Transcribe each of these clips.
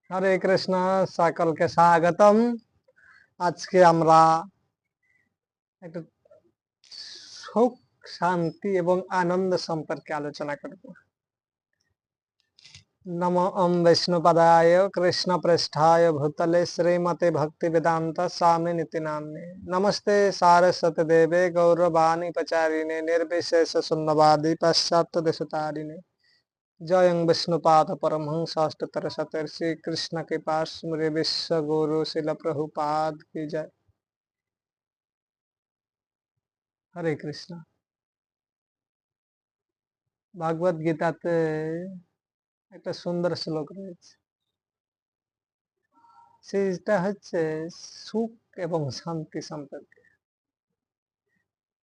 হরে কৃষ্ণ, সকলকে স্বাগতম। আজকে আমরা একটু সুখ, শান্তি এবং আনন্দ সম্পর্কে আলোচনা করব। নমো ওম বিষ্ণুপদায় কৃষ্ণ পৃষ্ঠায় ভূতলে শ্রীমতে ভক্তি বেদান্ত স্বামী নীতি নাম্নে নমস্তে সারস্বতী দেবে গৌরবাণী প্রচারিণে নির্বিশেষ শূন্যবাদী পাশ্চাত্য দেশতারিণে जयं विष्णुपाद परमहंस अष्टोत्तर शतर्षि कृष्ण कृपा स्मृति विश्व गुरु शिल प्रभुपाद की जय। हरे कृष्ण। ভাগবত গীতাতে একটা সুন্দর শ্লোক রয়েছে, সেটা হচ্ছে সুখ এবং শান্তি সম্পর্কে।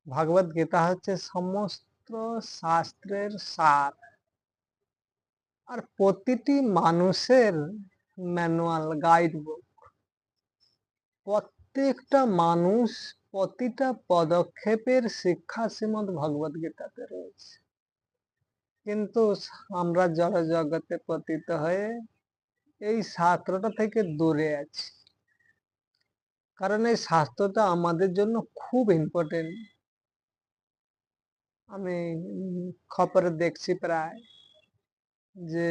ভাগবত গীতা হচ্ছে সমস্ত শাস্ত্রের সার, আর প্রতিটি মানুষের ম্যানুয়াল, গাইড বুক। প্রত্যেকটা মানুষ প্রতিটা পদক্ষেপের শিক্ষা শ্রীমদ ভগবত গীতাতে রয়েছে, কিন্তু আমরা জড় জগতে পতিত হয়ে এই শাস্ত্রটা থেকে দূরে আছি। কারণ এই শাস্ত্রটা আমাদের জন্য খুব ইম্পর্টেন্ট। আমি খবরে দেখছি প্রায় যে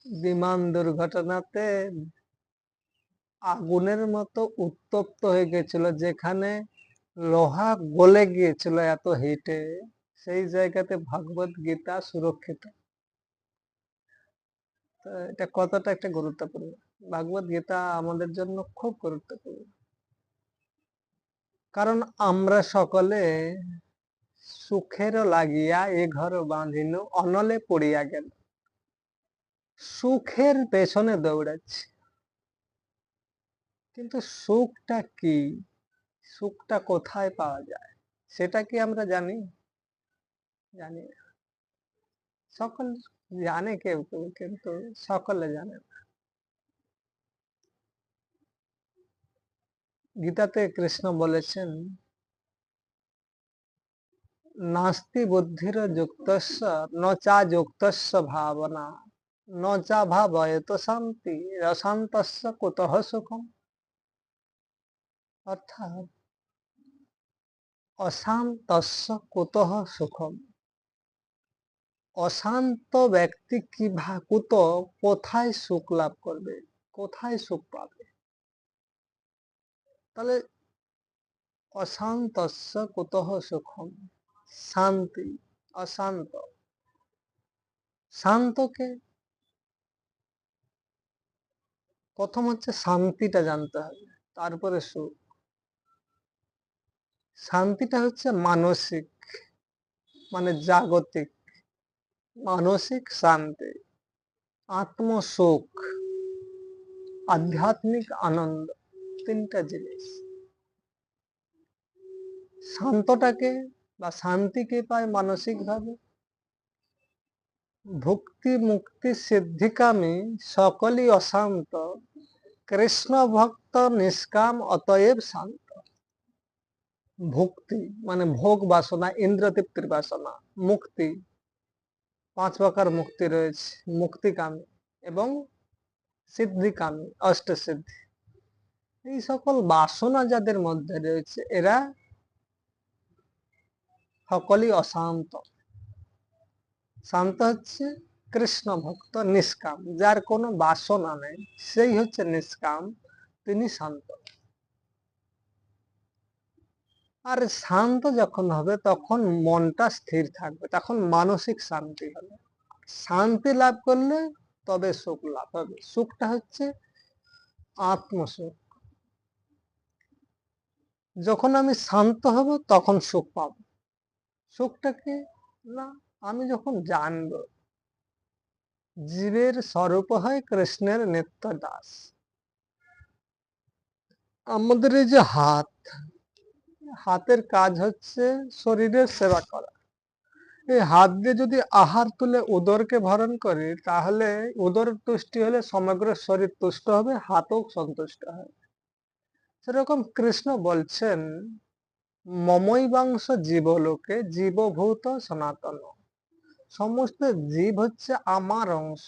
বিমান দুর্ঘটনাতে আগুনের মতো উত্তপ্ত হয়ে গেছিল, যেখানে লোহা গলে গিয়েছিল এত হিটে, সেই জায়গাতে ভাগবত গীতা সুরক্ষিত। তো এটা কতটা একটা গুরুত্বপূর্ণ। ভাগবত গীতা আমাদের জন্য খুব গুরুত্বপূর্ণ, কারণ আমরা সকলে সুখের লাগিয়া এ ঘর বাঁধিনু অনলে পড়িয়া গেল। সুখের পেছনে দৌড়াচ্ছি, কিন্তু সুখটা কি, সুখটা কোথায় পাওয়া যায় সেটা কি আমরা জানি? জানি না। সকল জানে কেউ কেউ, কিন্তু সকলে জানে না। গীতাতে কৃষ্ণ বলেছেন, নাস্তি বুদ্ধির যুক্তস্য ন চা যুক্তস্য ভাবনা ন চা ভাবয়ত শান্তি অশান্তস্য কুতঃ সুখম। অর্থাৎ অশান্তস্য কুতঃ সুখম। অশান্ত ব্যক্তি কোথায় সুখ লাভ করবে, কোথায় সুখ পাবে? তাহলে অশান্তস্য কুতঃ সুখম, শান্তি, অশান্ত। শান্তকে প্রথম হচ্ছে শান্তিটা জানতে হবে, তারপরে সুখ। শান্তিটা হচ্ছে মানসিক, মানে জাগতিক মানসিক শান্তি, আত্মসুখ, আধ্যাত্মিক আনন্দ, তিনটা জিনিস। শান্তটাকে বা শান্তিকে পায় মানসিক ভাবে। ভক্তি মুক্তি সিদ্ধিকামী সকলই অশান্ত, কৃষ্ণ ভক্ত নিষ্কাম অতএব শান্ত। ভক্তি মানে ভোগ বাসনা, ইন্দ্র তৃপ্তির বাসনা। মুক্তি, 5 প্রকার মুক্তি রয়েছে, মুক্তিকামী এবং সিদ্ধিকামী, অষ্টসিদ্ধি। এই সকল বাসনা যাদের মধ্যে রয়েছে, এরা সকলই অশান্ত। শান্ত হচ্ছে কৃষ্ণ ভক্ত নিষ্কাম, যার কোনো বাসনা নেই, সেই হচ্ছে নিষ্কাম, তিনি শান্ত। আর শান্ত যখন হবে তখন মনটা স্থির থাকবে, তখন মানসিক শান্তি হবে। শান্তি লাভ করলে তবে সুখ লাভ হবে। সুখটা হচ্ছে আত্মসুখ। যখন আমি শান্ত হব তখন সুখ পাবো। সুখটাকে না, আমি যখন জানবো জীবের স্বরূপ হয় কৃষ্ণের নিত্য দাস। আমাদের এই যে হাতের কাজ হচ্ছে শরীরের সেবা করা। এই হাত দিয়ে যদি আহার তুলে উদরকে ভরণ করি, তাহলে উদর তুষ্টি হলে সমগ্র শরীর তুষ্ট হবে, হাতও সন্তুষ্ট হবে। সেরকম কৃষ্ণ বলছেন, মমৈবাংশ জীবলোকে জীবভূত সনাতন। সমস্ত জীব হচ্ছে আমার অংশ।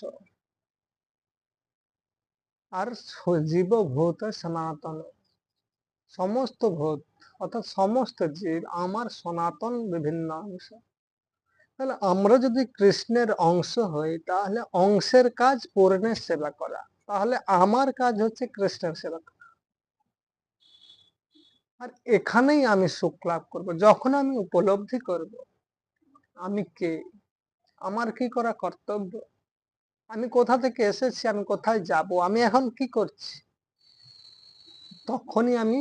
আর জীব ভূত সনাতন, সমস্ত ভূত অর্থাৎ সমস্ত জীব আমার সনাতন বিভিন্ন অংশ। তাহলে আমরা যদি কৃষ্ণের অংশ হই, তাহলে অংশের কাজ পূর্ণের সেবা করা। তাহলে আমার কাজ হচ্ছে কৃষ্ণের সেবা করা। আর এখানেই আমি সুখ লাভ করবো, যখন আমি উপলব্ধি করব আমি কে, আমার কি করা কর্তব্য, আমি কোথা থেকে এসেছি, আমি কোথায় যাব, আমি এখন কি করছি, তখনই আমি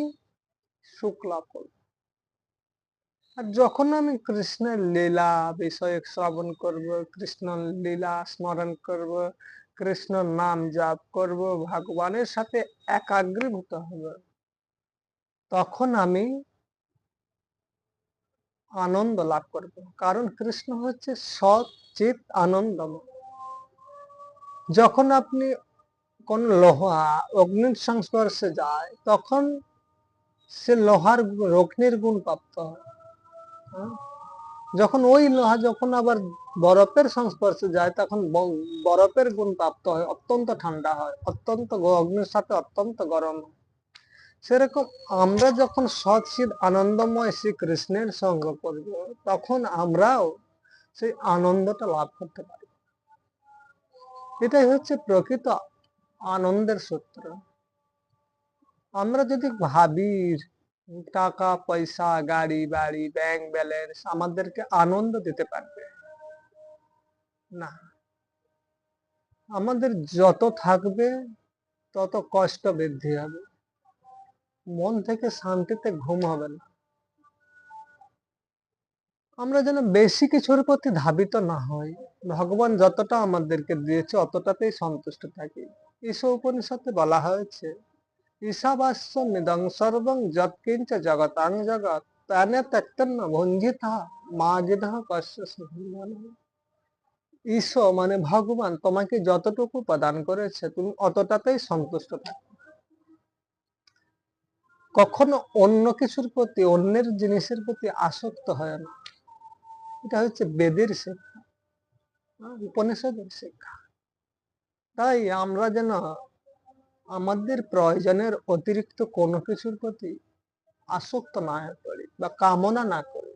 সুখ লাভ করব। আর যখন আমি কৃষ্ণের লীলা বিষয়ে শ্রবণ করব, কৃষ্ণ লীলা স্মরণ করব, কৃষ্ণ নাম জাপ করব, ভগবানের সাথে একাগ্রীভূত হব, তখন আমি আনন্দ লাভ করব। কারণ কৃষ্ণ হচ্ছে সৎ চিত আনন্দময়। যখন আপনি কোন লোহা অগ্নির সংস্পর্শে যায়, তখন সে লোহার অগ্নির গুণ প্রাপ্ত হয়। হ্যাঁ? যখন ওই লোহা যখন আবার বরফের সংস্পর্শে যায়, তখন বরফের গুণ প্রাপ্ত হয়, অত্যন্ত ঠান্ডা হয়, অত্যন্ত অগ্নির সাথে অত্যন্ত গরম হয়। সেরকম আমরা যখন সৎচিৎ আনন্দময় শ্রীকৃষ্ণের সঙ্গ করব, তখন আমরাও সেই আনন্দটা লাভ করতে পারি। এটাই হচ্ছে প্রকৃত আনন্দের সূত্র। আমরা যদি ভাবি টাকা পয়সা গাড়ি বাড়ি ব্যাংক ব্যালেন্স আমাদেরকে আনন্দ দিতে পারবে, না। আমাদের যত থাকবে তত কষ্ট বৃদ্ধি হবে, মন থেকে শান্তিতে ঘুম হবে না। আমরা যেন বেশি কিছুর প্রতি ধাবিত না হই, ভগবান যতটা আমাদেরকে দিয়েছে অতটাতেই সন্তুষ্ট থাকি। ঈশা উপনিষদে বলা হয়েছে, ঈশাবাস্য নিদং সর্বং যৎকিঞ্চ জগতাং জগৎ তানে ত্যক্তন্ন ভঞ্জিতা মাজিদঃ কস্য সুখী। ঈশ্বর মানে ভগবান তোমাকে যতটুকু প্রদান করেছে তুমি অতটাতেই সন্তুষ্ট থাকো, কখনো অন্য কিছুর প্রতি অন্যের জিনিসের প্রতি আসক্ত হয় না। এটা হচ্ছে বেদের শিক্ষা, উপনিষদের শিক্ষা। তাই আমরা যেন আমাদের প্রয়োজনের অতিরিক্ত কোনো কিছুর প্রতি আসক্ত না হয়ে পড়ি বা কামনা না করি,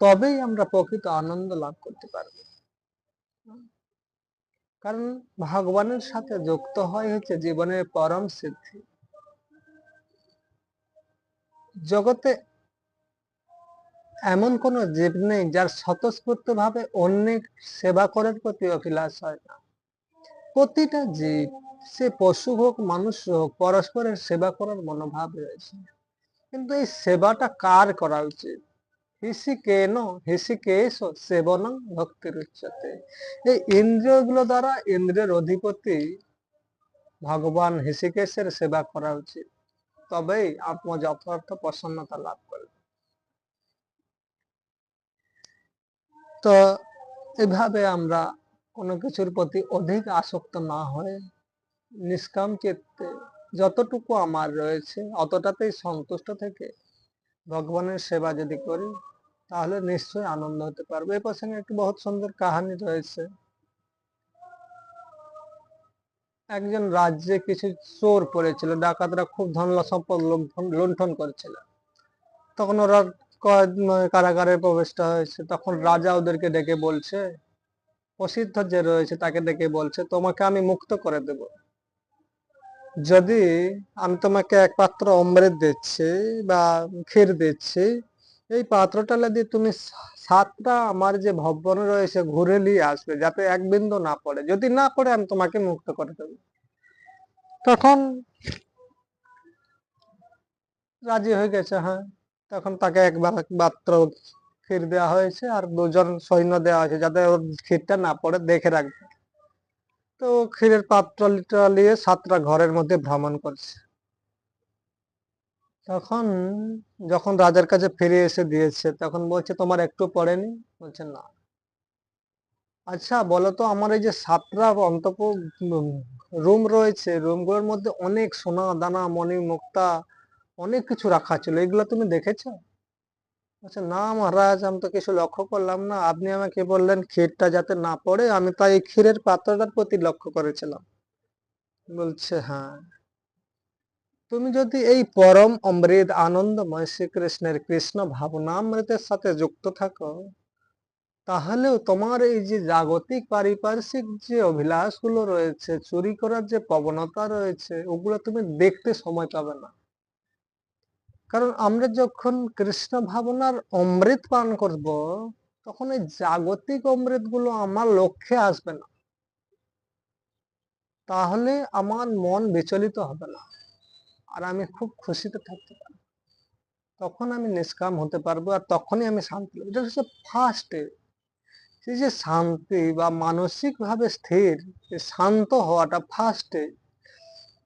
তবেই আমরা প্রকৃত আনন্দ লাভ করতে পারবো। কারণ ভগবানের সাথে যুক্ত হয় হচ্ছে জীবনের পরম সিদ্ধি। জগতে এমন কোন জীব নেই যার স্বতঃস্ফূর্ত ভাবে অন্যের সেবা করার প্রতি অভিলাষ হয় না। প্রতিটা জীব, সে পশু হোক মানুষ হোক, পরস্পরের সেবা করার মনোভাব রয়েছে। কিন্তু এই সেবাটা কার করা উচিত? হিসিকেন হিসিকেশ সেবনং ভক্তির উচ্চতে। এই ইন্দ্রিয়গুলো দ্বারা ইন্দ্রিয়ের অধিপতি ভগবান হৃষিকেশের সেবা করা উচিত, তবেই আত্ম যথার্থ প্রসন্নতা লাভ করবে। তো এভাবে আমরা কোনো কিছুর প্রতি অধিক আসক্ত না হয়ে নিষ্কাম চিত্তে যতটুকু আমার রয়েছে অতটাতেই সন্তুষ্ট থেকে ভগবানের সেবা যদি করি, তাহলে নিশ্চয়ই আনন্দ হতে পারবে। এই প্রসঙ্গে একটি বহুত সুন্দর কাহিনী রয়েছে। একজন রাজ্যে কিছু চোর পড়েছিল, ডাকাতরা খুব ধন সম্পদ লুণ্ঠন করেছিল। তখন ওরা কারাগারে প্রবেশটা হয়েছে, তখন রাজা ওদেরকে ডেকে বলছে, প্রসিদ্ধ যে রয়েছে তাকে ডেকে বলছে, তোমাকে আমি মুক্ত করে দেব যদি আমি তোমাকে এক পাত্র অমৃত দিচ্ছি বা ক্ষীর দিচ্ছি, এই পাত্রটা দিয়ে তুমি 7টা আমার যে ভবন রয়েছে ঘুরে নিয়ে আসবে, যাতে এক বিন্দু না পড়ে। যদি না পড়ে আমি তোমাকে মুক্ত করে দেব। তখন রাজি হয়ে গেছে, হ্যাঁ। তখন তাকে এক পাত্র ক্ষীর দেওয়া হয়েছে আর 2জন সৈন্য দেওয়া হয়েছে, যাতে ওর ক্ষীরটা না পড়ে দেখে রাখবে। তো ক্ষীরের পাত্রটা নিয়ে 7টা ঘরের মধ্যে ভ্রমণ করছে। তখন যখন রাজার কাছে ফিরে এসে দিয়েছে, তখন বলছে, তোমার একটু পড়েনি? বলছে না। আচ্ছা বলো তো, আমার এই যে 7টা অন্তপুর রুম রয়েছে, রুমগুলোর মধ্যে অনেক সোনা দানা মণি মুক্তা অনেক কিছু রাখা ছিল, এগুলো তুমি দেখেছো? আচ্ছা না মহারাজ, আমি তো কিছু লক্ষ্য করলাম না। আপনি আমাকে বললেন ক্ষীরটা যাতে না পড়ে, আমি তাই এই ক্ষীরের পাত্রটার প্রতি লক্ষ্য করেছিলাম। বলছে হ্যাঁ, তুমি যদি এই পরম অমৃত আনন্দময় শ্রীকৃষ্ণের কৃষ্ণ ভাবনামৃতের সাথে যুক্ত থাকো, তাহলেও তোমার এই যে জাগতিক পারিপার্শ্বিক যে অভিলাষগুলো রয়েছে, চুরি করার যে প্রবণতা রয়েছে, ওগুলো তুমি দেখতে সময় পাবে না। কারণ আমরা যখন কৃষ্ণ ভাবনার অমৃত পান করব, তখন এই জাগতিক অমৃত গুলো আমার লক্ষ্যে আসবে না। তাহলে আমার মন বিচলিত হবে না, আর আমি খুব খুশিতে থাকতে পারবো। তখন আমি নিষ্কাম হতে পারবো, আর তখনই আমি শান্তি পাবো। এটা হচ্ছে ফার্স্ট। সেই যে শান্তি বা মানসিক ভাবে স্থির, শান্ত হওয়াটা ফার্স্ট।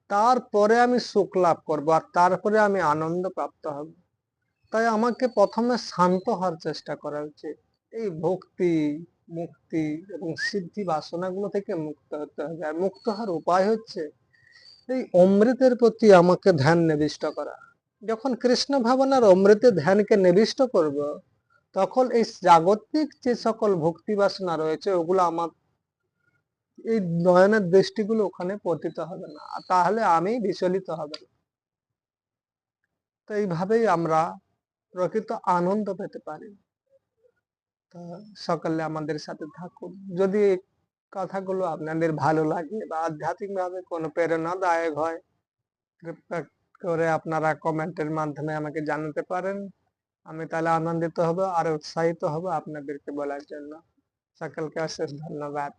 তারপরে আমি সুখ লাভ করবো, আর তারপরে আমি আনন্দ প্রাপ্ত হব। তাই আমাকে প্রথমে শান্ত হওয়ার চেষ্টা করা উচিত। এই ভক্তি, মুক্তি এবং সিদ্ধি বাসনাগুলো থেকে মুক্ত হতে হবে। আর মুক্ত হওয়ার উপায় হচ্ছে এই অমৃতের প্রতি আমাকে ধ্যান নিবিষ্ট করা। যখন কৃষ্ণ ভাবনার অমৃতে ধ্যানকে নিবিষ্ট করব, তখন এই জাগতিক যে সকল ভক্তি বাসনা রয়েছে, ওগুলো আমার এই নয়নের দৃষ্টিগুলো ওখানে পতিত হবে না, আর তাহলে আমি বিচলিত হবে না। তো এইভাবেই আমরা প্রকৃত আনন্দ পেতে পারি। তো সকালে আমাদের সাথে থাকুন। যদি এই কথাগুলো আপনাদের ভালো লাগে বা আধ্যাত্মিক ভাবে কোনো প্রেরণাদায়ক হয়, কৃপা করে আপনারা কমেন্টের মাধ্যমে আমাকে জানাতে পারেন। আমি তাহলে আনন্দিত হব আর উৎসাহিত হব আপনাদেরকে বলার জন্য। সকলকে অশেষ ধন্যবাদ।